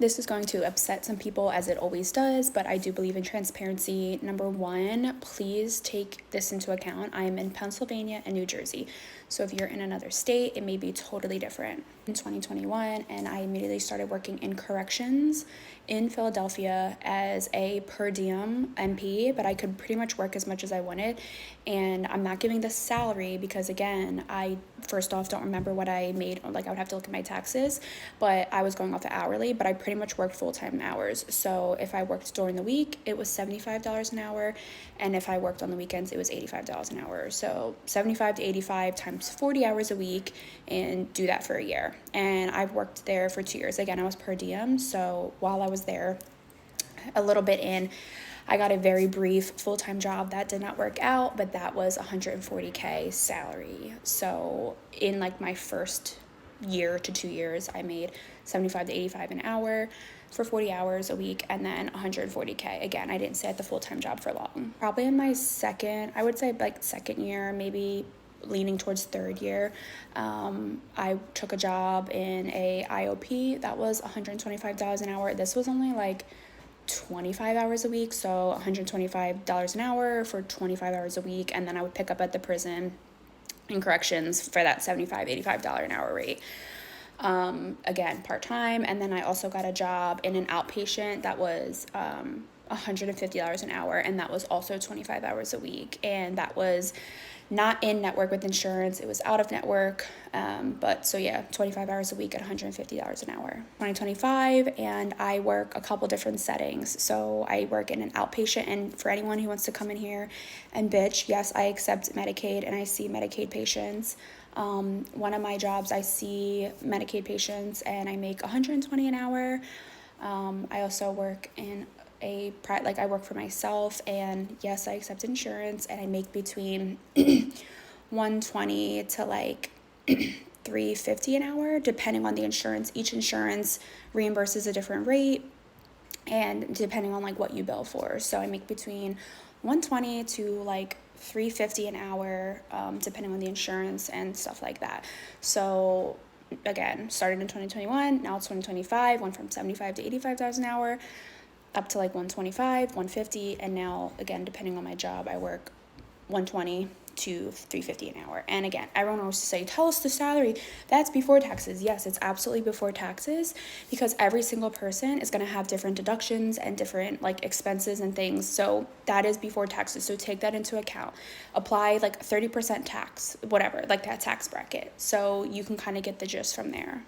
This is going to upset some people, as it always does, but I do believe in transparency. Number one, please take this into account. I am in Pennsylvania and New Jersey. So if you're in another state, it may be totally different. In 2021, and I immediately started working in corrections in Philadelphia as a per diem MP, but I could pretty much work as much as I wanted. And I'm not giving the salary because, again, I first off don't remember what I made. Like, I would have to look at my taxes, but I was going off of hourly, but I pretty much worked full-time hours. So if I worked during the week, it was $75 an hour, and if I worked on the weekends, it was $85 an hour. So 75 to 85 times 40 hours a week, and do that for a year. And I've worked there for 2 years. Again, I was per diem, so while I was there, a little bit in, I got a very brief full-time job that did not work out, but that was $140K salary. So in like my first year to 2 years, I made 75 to 85 an hour for 40 hours a week, and then 140K. Again, I didn't stay at the full-time job for long. Probably in my second year, maybe leaning towards third year, I took a job in a IOP that was $125 an hour. This was only like 25 hours a week, so $125 an hour for 25 hours a week, and then I would pick up at the prison in corrections for that $75, $85 an hour rate. Again, part-time. And then I also got a job in an outpatient that was $150 an hour, and that was also 25 hours a week, and that was not in network with insurance, it was out of network, but so yeah, 25 hours a week at $150 an hour. 2025, and I work a couple different settings. So I work in an outpatient, and for anyone who wants to come in here and bitch, yes, I accept Medicaid and I see Medicaid patients. One of my jobs, I see Medicaid patients and I make $120 an hour. I also work in I work for myself, and yes, I accept insurance, and I make between 120 to like $350 an hour, depending on the insurance. Each insurance reimburses a different rate, and depending on like what you bill for. So I make between 120 to like $350 an hour, depending on the insurance and stuff like that. So again, started in 2021, now it's 2025, went from 75 to $85 an hour, up to like 125, 150, and now, again, depending on my job, I work 120 to $350 an hour. And again, everyone wants to say, tell us the salary. That's before taxes. Yes, it's absolutely before taxes, because every single person is going to have different deductions and different like expenses and things. So that is before taxes. So take that into account. Apply like 30% tax, whatever, like that tax bracket. So you can kind of get the gist from there.